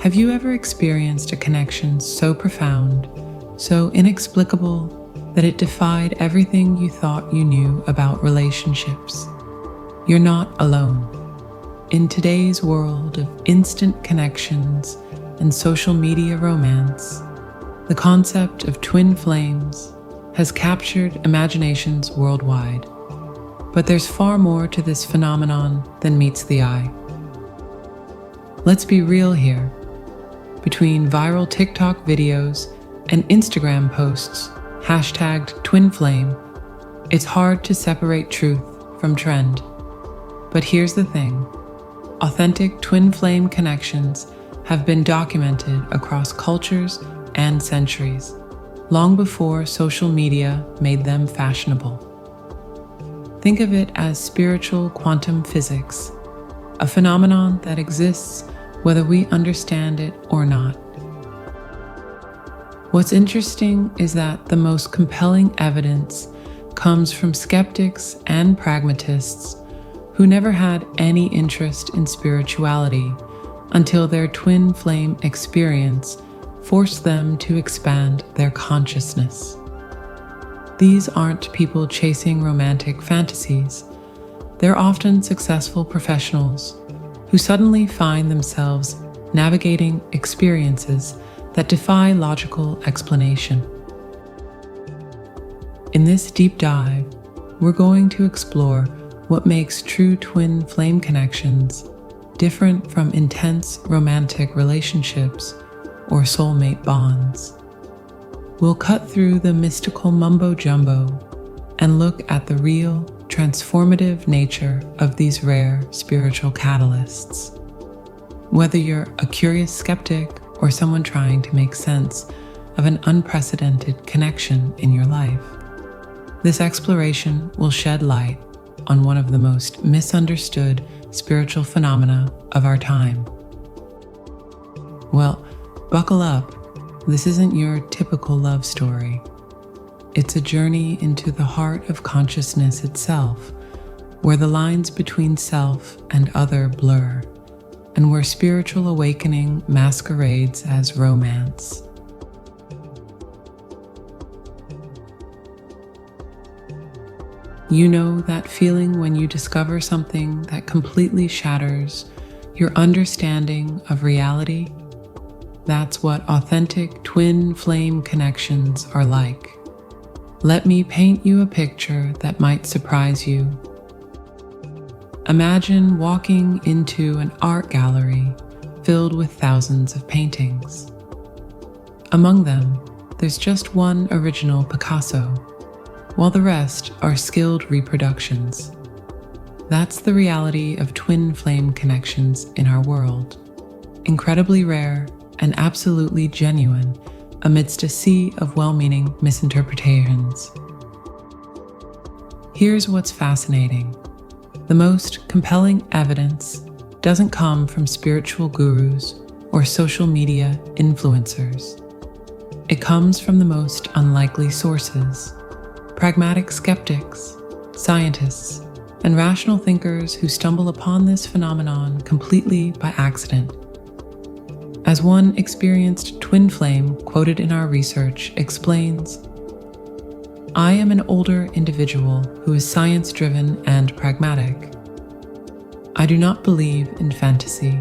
Have you ever experienced a connection so profound, so inexplicable, that it defied everything you thought you knew about relationships? You're not alone. In today's world of instant connections and social media romance, the concept of twin flames has captured imaginations worldwide. But there's far more to this phenomenon than meets the eye. Let's be real here. Between viral TikTok videos and Instagram posts hashtagged twin flame, it's hard to separate truth from trend. But here's the thing. Authentic twin flame connections have been documented across cultures and centuries, long before social media made them fashionable. Think of it as spiritual quantum physics, a phenomenon that exists whether we understand it or not. What's interesting is that the most compelling evidence comes from skeptics and pragmatists who never had any interest in spirituality until their twin flame experience forced them to expand their consciousness. These aren't people chasing romantic fantasies. They're often successful professionals who suddenly find themselves navigating experiences that defy logical explanation. In this deep dive, we're going to explore what makes true twin flame connections different from intense romantic relationships or soulmate bonds. We'll cut through the mystical mumbo-jumbo and look at the real, transformative nature of these rare spiritual catalysts. Whether you're a curious skeptic or someone trying to make sense of an unprecedented connection in your life, this exploration will shed light on one of the most misunderstood spiritual phenomena of our time. Well, buckle up. This isn't your typical love story. It's a journey into the heart of consciousness itself, where the lines between self and other blur, and where spiritual awakening masquerades as romance. You know that feeling when you discover something that completely shatters your understanding of reality? That's what authentic twin flame connections are like. Let me paint you a picture that might surprise you. Imagine walking into an art gallery filled with thousands of paintings. Among them, there's just one original Picasso, while the rest are skilled reproductions. That's the reality of twin flame connections in our world. Incredibly rare and absolutely genuine amidst a sea of well-meaning misinterpretations. Here's what's fascinating. The most compelling evidence doesn't come from spiritual gurus or social media influencers. It comes from the most unlikely sources: pragmatic skeptics, scientists, and rational thinkers who stumble upon this phenomenon completely by accident. As one experienced twin flame quoted in our research explains, "I am an older individual who is science-driven and pragmatic. I do not believe in fantasy,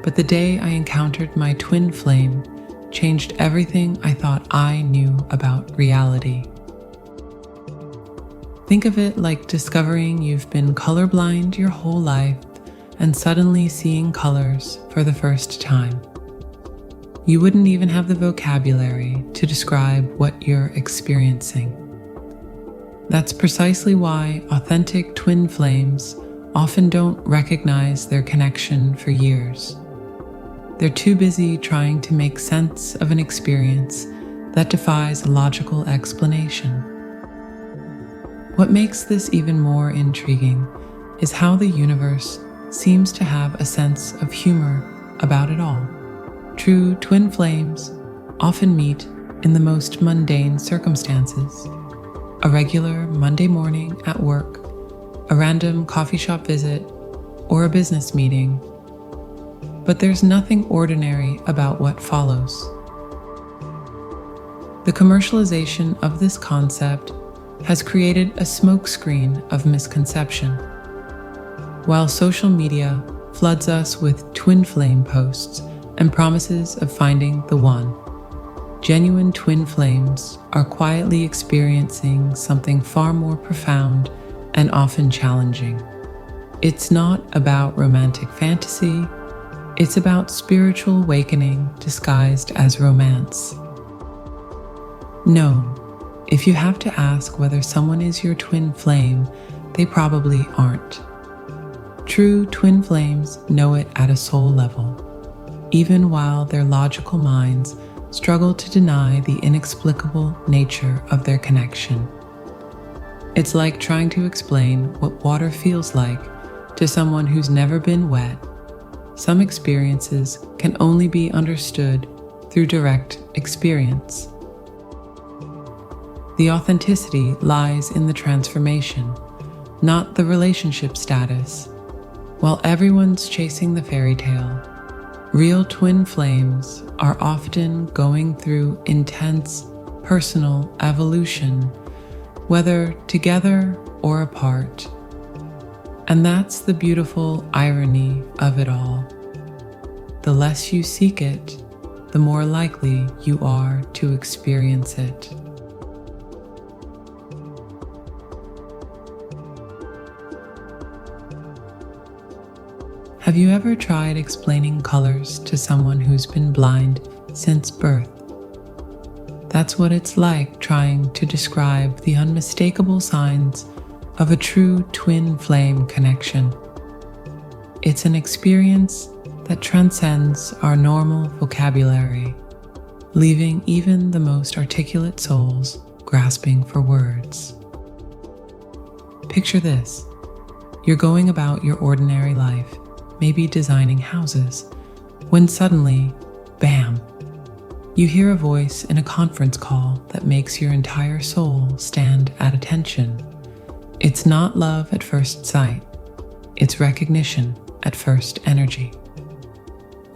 but the day I encountered my twin flame changed everything I thought I knew about reality." Think of it like discovering you've been colorblind your whole life and suddenly seeing colors for the first time. You wouldn't even have the vocabulary to describe what you're experiencing. That's precisely why authentic twin flames often don't recognize their connection for years. They're too busy trying to make sense of an experience that defies logical explanation. What makes this even more intriguing is how the universe seems to have a sense of humor about it all. True twin flames often meet in the most mundane circumstances: a regular Monday morning at work, a random coffee shop visit, or a business meeting. But there's nothing ordinary about what follows. The commercialization of this concept has created a smokescreen of misconception. While social media floods us with twin flame posts and promises of finding the one, genuine twin flames are quietly experiencing something far more profound and often challenging. It's not about romantic fantasy, it's about spiritual awakening disguised as romance. No, if you have to ask whether someone is your twin flame, they probably aren't. True twin flames know it at a soul level, even while their logical minds struggle to deny the inexplicable nature of their connection. It's like trying to explain what water feels like to someone who's never been wet. Some experiences can only be understood through direct experience. The authenticity lies in the transformation, not the relationship status. While everyone's chasing the fairy tale, real twin flames are often going through intense personal evolution, whether together or apart. And that's the beautiful irony of it all. The less you seek it, the more likely you are to experience it. Have you ever tried explaining colors to someone who's been blind since birth? That's what it's like trying to describe the unmistakable signs of a true twin flame connection. It's an experience that transcends our normal vocabulary, leaving even the most articulate souls grasping for words. Picture this. You're going about your ordinary life, maybe designing houses, when suddenly, bam, you hear a voice in a conference call that makes your entire soul stand at attention. It's not love at first sight, it's recognition at first energy.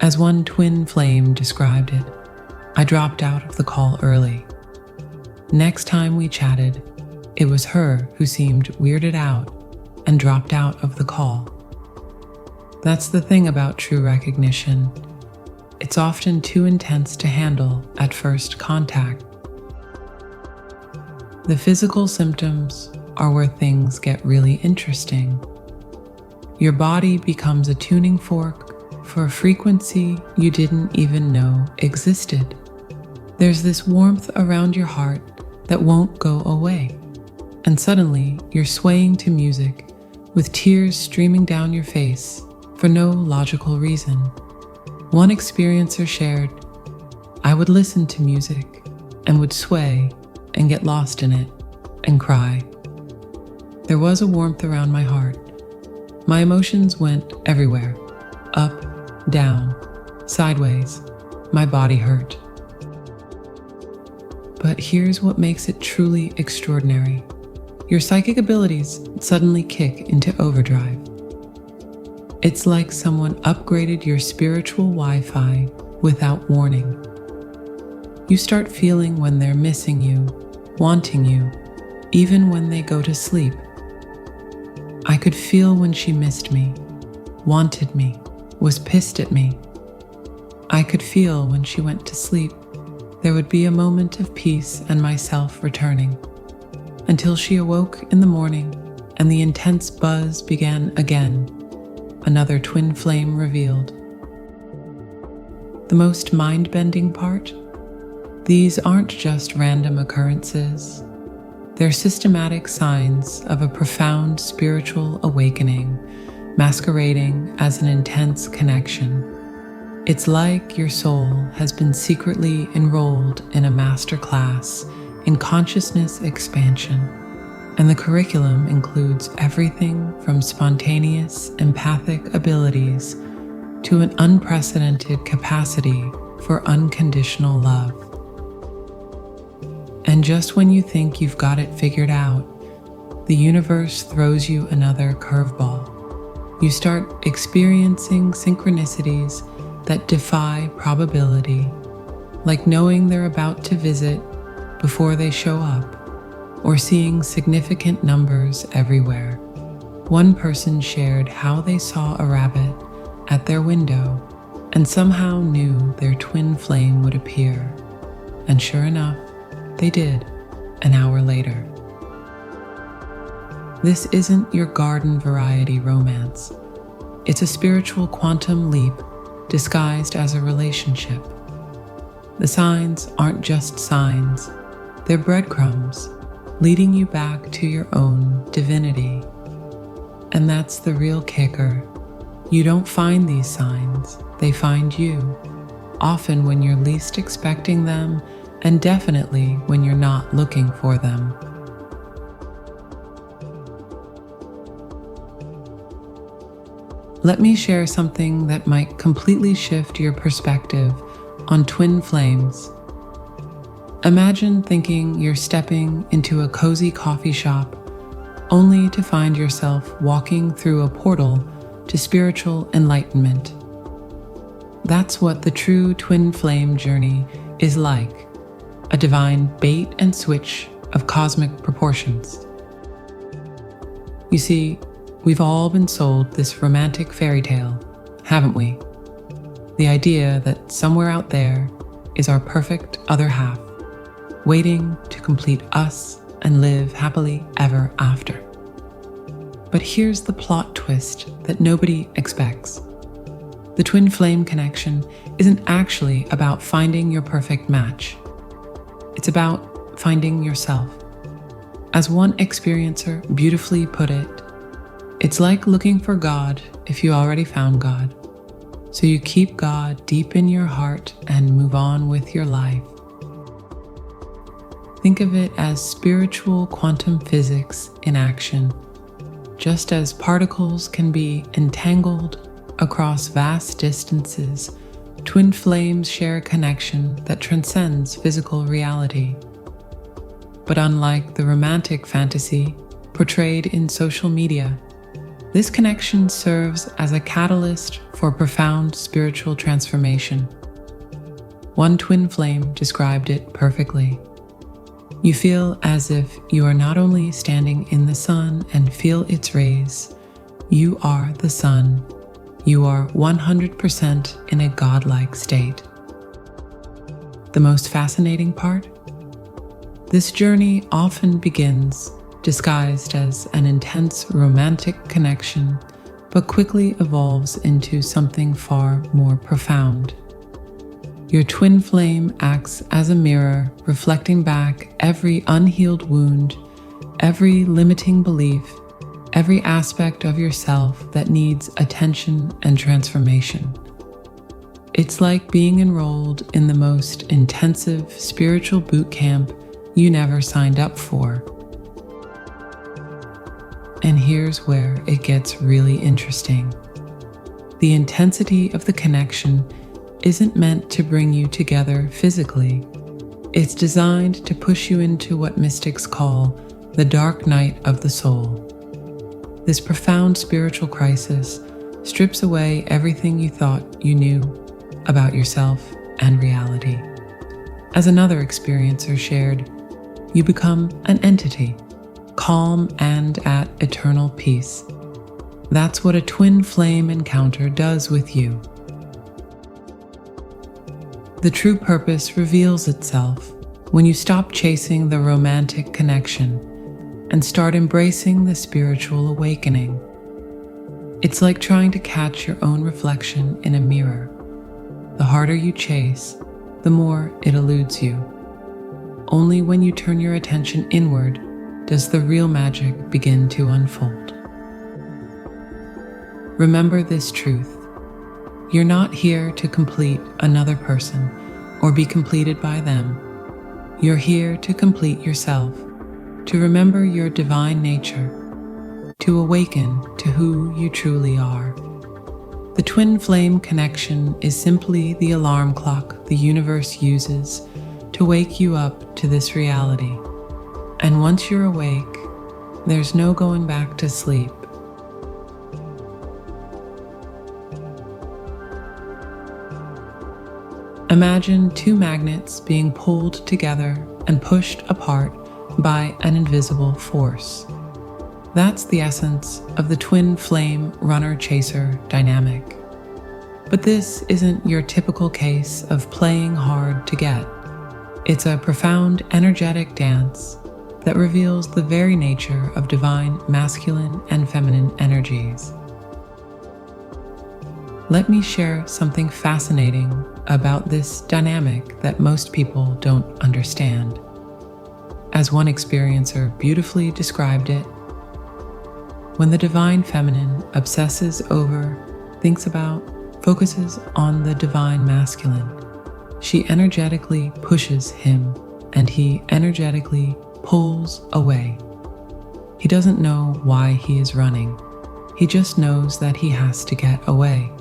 As one twin flame described it, I dropped out of the call early. Next time we chatted, it was her who seemed weirded out and dropped out of the call. That's the thing about true recognition. It's often too intense to handle at first contact. The physical symptoms are where things get really interesting. Your body becomes a tuning fork for a frequency you didn't even know existed. There's this warmth around your heart that won't go away. And suddenly, you're swaying to music with tears streaming down your face for no logical reason. One experiencer shared, I would listen to music and would sway and get lost in it and cry. There was a warmth around my heart. My emotions went everywhere, up, down, sideways. My body hurt. But here's what makes it truly extraordinary. Your psychic abilities suddenly kick into overdrive. It's like someone upgraded your spiritual Wi-Fi without warning. You start feeling when they're missing you, wanting you, even when they go to sleep. I could feel when she missed me, wanted me, was pissed at me. I could feel when she went to sleep. There would be a moment of peace and myself returning, until she awoke in the morning and the intense buzz began again. Another twin flame revealed. The most mind-bending part? These aren't just random occurrences. They're systematic signs of a profound spiritual awakening, masquerading as an intense connection. It's like your soul has been secretly enrolled in a master class in consciousness expansion. And the curriculum includes everything from spontaneous empathic abilities to an unprecedented capacity for unconditional love. And just when you think you've got it figured out, the universe throws you another curveball. You start experiencing synchronicities that defy probability, like knowing they're about to visit before they show up, or seeing significant numbers everywhere. One person shared how they saw a rabbit at their window and somehow knew their twin flame would appear. And sure enough, they did, an hour later. This isn't your garden variety romance. It's a spiritual quantum leap disguised as a relationship. The signs aren't just signs, they're breadcrumbs leading you back to your own divinity. And that's the real kicker. You don't find these signs, they find you, often when you're least expecting them, and definitely when you're not looking for them. Let me share something that might completely shift your perspective on twin flames. Imagine thinking you're stepping into a cozy coffee shop only to find yourself walking through a portal to spiritual enlightenment. That's what the true twin flame journey is like, a divine bait and switch of cosmic proportions. You see, we've all been sold this romantic fairy tale, haven't we? The idea that somewhere out there is our perfect other half, waiting to complete us and live happily ever after. But here's the plot twist that nobody expects. The twin flame connection isn't actually about finding your perfect match. It's about finding yourself. As one experiencer beautifully put it, it's like looking for God if you already found God. So you keep God deep in your heart and move on with your life. Think of it as spiritual quantum physics in action. Just as particles can be entangled across vast distances, twin flames share a connection that transcends physical reality. But unlike the romantic fantasy portrayed in social media, this connection serves as a catalyst for profound spiritual transformation. One twin flame described it perfectly. You feel as if you are not only standing in the sun and feel its rays, you are the sun. You are 100% in a godlike state. The most fascinating part? This journey often begins disguised as an intense romantic connection, but quickly evolves into something far more profound. Your twin flame acts as a mirror, reflecting back every unhealed wound, every limiting belief, every aspect of yourself that needs attention and transformation. It's like being enrolled in the most intensive spiritual boot camp you never signed up for. And here's where it gets really interesting. The intensity of the connection isn't meant to bring you together physically. It's designed to push you into what mystics call the dark night of the soul. This profound spiritual crisis strips away everything you thought you knew about yourself and reality. As another experiencer shared, you become an entity, calm and at eternal peace. That's what a twin flame encounter does with you. The true purpose reveals itself when you stop chasing the romantic connection and start embracing the spiritual awakening. It's like trying to catch your own reflection in a mirror. The harder you chase, the more it eludes you. Only when you turn your attention inward does the real magic begin to unfold. Remember this truth. You're not here to complete another person or be completed by them. You're here to complete yourself, to remember your divine nature, to awaken to who you truly are. The twin flame connection is simply the alarm clock the universe uses to wake you up to this reality. And once you're awake, there's no going back to sleep. Imagine two magnets being pulled together and pushed apart by an invisible force. That's the essence of the twin flame runner-chaser dynamic. But this isn't your typical case of playing hard to get. It's a profound, energetic dance that reveals the very nature of divine masculine and feminine energies. Let me share something fascinating about this dynamic that most people don't understand. As one experiencer beautifully described it, when the divine feminine obsesses over, thinks about, focuses on the divine masculine, she energetically pushes him and he energetically pulls away. He doesn't know why he is running. He just knows that he has to get away.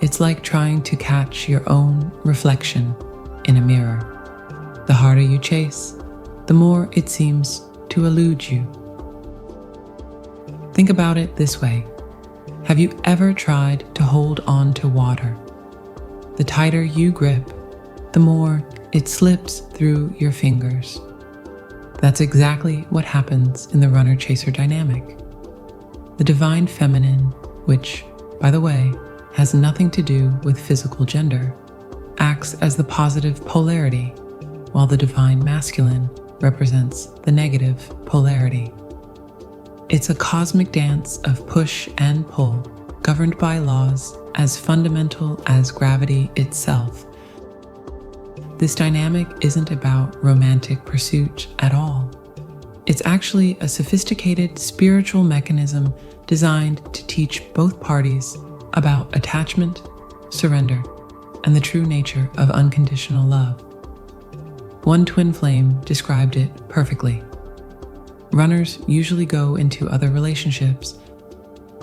It's like trying to catch your own reflection in a mirror. The harder you chase, the more it seems to elude you. Think about it this way. Have you ever tried to hold on to water? The tighter you grip, the more it slips through your fingers. That's exactly what happens in the runner-chaser dynamic. The divine feminine, which, by the way, has nothing to do with physical gender, acts as the positive polarity, while the divine masculine represents the negative polarity. It's a cosmic dance of push and pull, governed by laws as fundamental as gravity itself. This dynamic isn't about romantic pursuit at all. It's actually a sophisticated spiritual mechanism designed to teach both parties about attachment, surrender, and the true nature of unconditional love. One twin flame described it perfectly. Runners usually go into other relationships,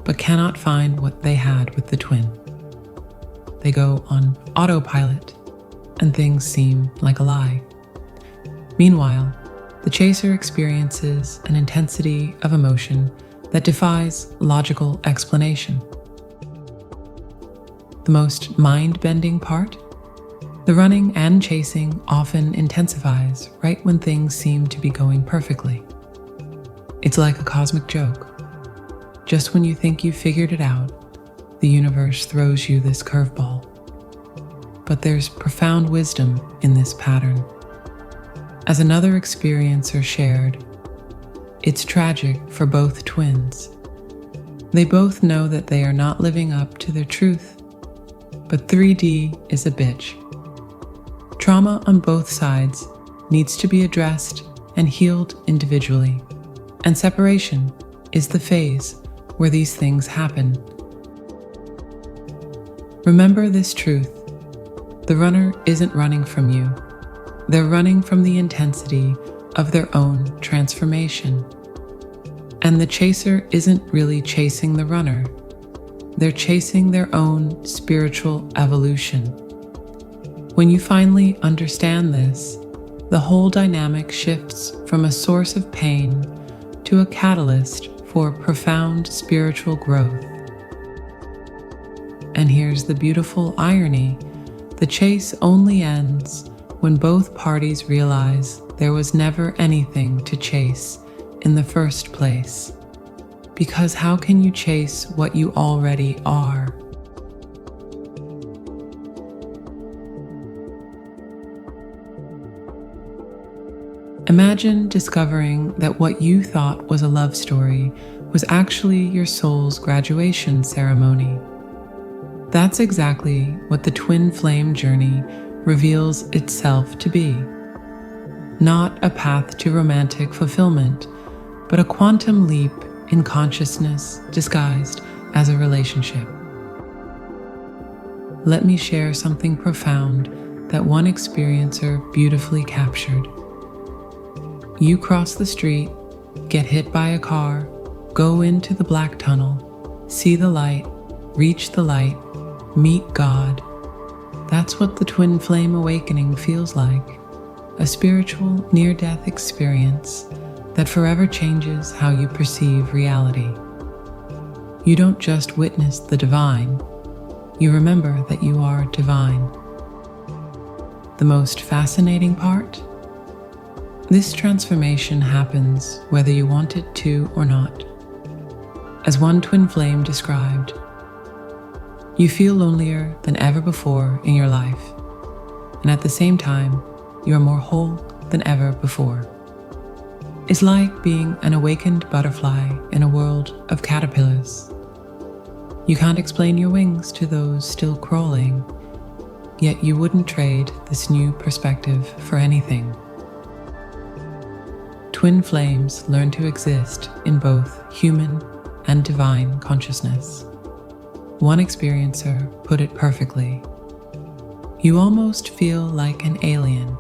but cannot find what they had with the twin. They go on autopilot, and things seem like a lie. Meanwhile, the chaser experiences an intensity of emotion that defies logical explanation. The most mind-bending part? The running and chasing often intensifies right when things seem to be going perfectly. It's like a cosmic joke. Just when you think you've figured it out, the universe throws you this curveball. But there's profound wisdom in this pattern. As another experiencer shared, it's tragic for both twins. They both know that they are not living up to their truth, but 3D is a bitch. Trauma on both sides needs to be addressed and healed individually, and separation is the phase where these things happen. Remember this truth. The runner isn't running from you. They're running from the intensity of their own transformation. And the chaser isn't really chasing the runner. They're chasing their own spiritual evolution. When you finally understand this, the whole dynamic shifts from a source of pain to a catalyst for profound spiritual growth. And here's the beautiful irony. The chase only ends when both parties realize there was never anything to chase in the first place. Because how can you chase what you already are? Imagine discovering that what you thought was a love story was actually your soul's graduation ceremony. That's exactly what the twin flame journey reveals itself to be. Not a path to romantic fulfillment, but a quantum leap in consciousness disguised as a relationship. Let me share something profound that one experiencer beautifully captured. You cross the street, get hit by a car, go into the black tunnel, see the light, reach the light, meet God. That's what the twin flame awakening feels like, a spiritual near-death experience that forever changes how you perceive reality. You don't just witness the divine, you remember that you are divine. the most fascinating part? This transformation happens whether you want it to or not. As one twin flame described, you feel lonelier than ever before in your life, and at the same time, you are more whole than ever before. It's like being an awakened butterfly in a world of caterpillars. You can't explain your wings to those still crawling, yet you wouldn't trade this new perspective for anything. Twin flames learn to exist in both human and divine consciousness. One experiencer put it perfectly. You almost feel like an alien.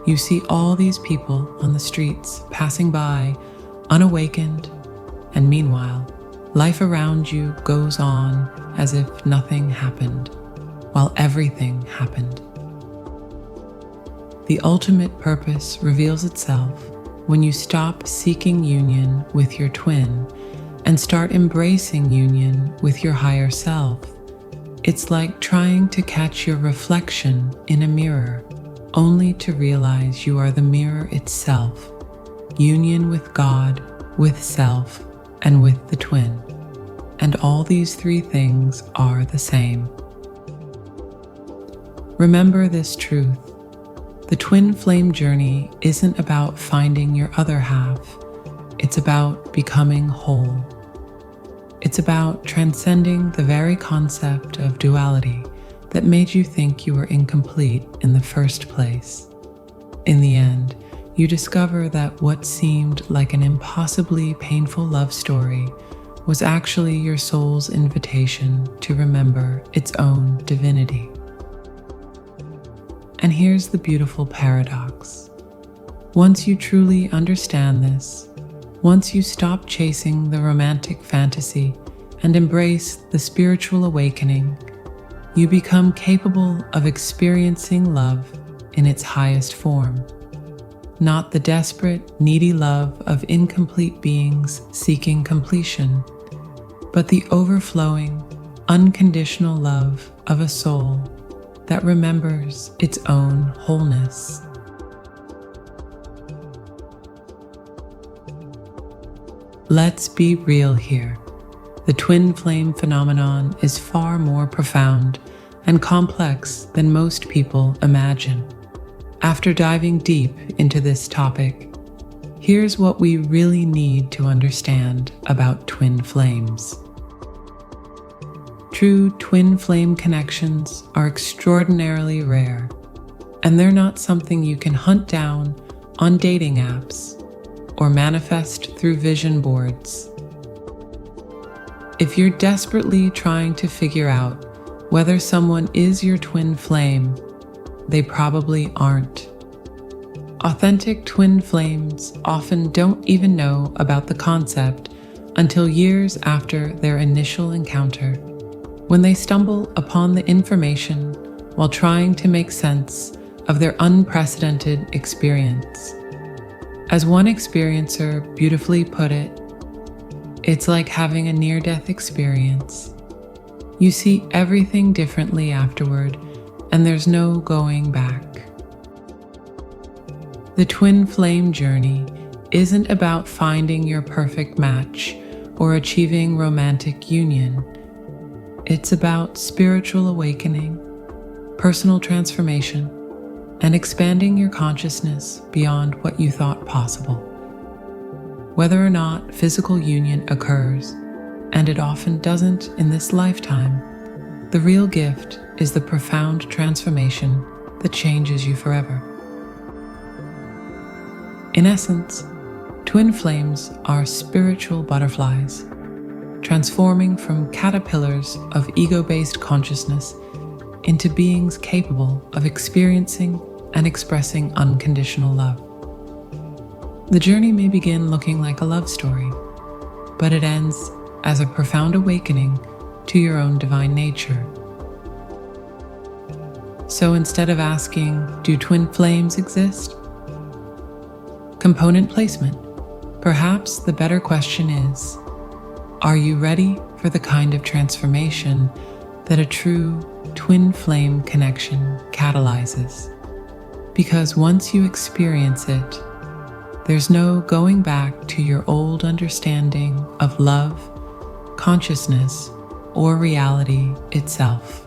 You see all these people on the streets passing by, unawakened, and meanwhile, life around you goes on as if nothing happened, while everything happened. The ultimate purpose reveals itself when you stop seeking union with your twin and start embracing union with your higher self. It's like trying to catch your reflection in a mirror, only to realize you are the mirror itself, union with God, with self, and with the twin. And all these three things are the same. Remember this truth. The twin flame journey isn't about finding your other half. It's about becoming whole. It's about transcending the very concept of duality that made you think you were incomplete in the first place. In the end, you discover that what seemed like an impossibly painful love story was actually your soul's invitation to remember its own divinity. And here's the beautiful paradox. Once you truly understand this, once you stop chasing the romantic fantasy and embrace the spiritual awakening, you become capable of experiencing love in its highest form. Not the desperate, needy love of incomplete beings seeking completion, but the overflowing, unconditional love of a soul that remembers its own wholeness. Let's be real here. The twin flame phenomenon is far more profound and complex than most people imagine. After diving deep into this topic, here's what we really need to understand about twin flames. True twin flame connections are extraordinarily rare, and they're not something you can hunt down on dating apps or manifest through vision boards. If you're desperately trying to figure out whether someone is your twin flame, they probably aren't. Authentic twin flames often don't even know about the concept until years after their initial encounter, when they stumble upon the information while trying to make sense of their unprecedented experience. As one experiencer beautifully put it, it's like having a near-death experience. You see everything differently afterward, and there's no going back. The twin flame journey isn't about finding your perfect match or achieving romantic union. It's about spiritual awakening, personal transformation, and expanding your consciousness beyond what you thought possible. Whether or not physical union occurs, and it often doesn't in this lifetime, the real gift is the profound transformation that changes you forever. In essence, twin flames are spiritual butterflies, transforming from caterpillars of ego-based consciousness into beings capable of experiencing and expressing unconditional love. The journey may begin looking like a love story, but it ends as a profound awakening to your own divine nature. So instead of asking, do twin flames exist? Component placement. Perhaps the better question is, are you ready for the kind of transformation that a true twin flame connection catalyzes? Because once you experience it, there's no going back to your old understanding of love, consciousness, or reality itself.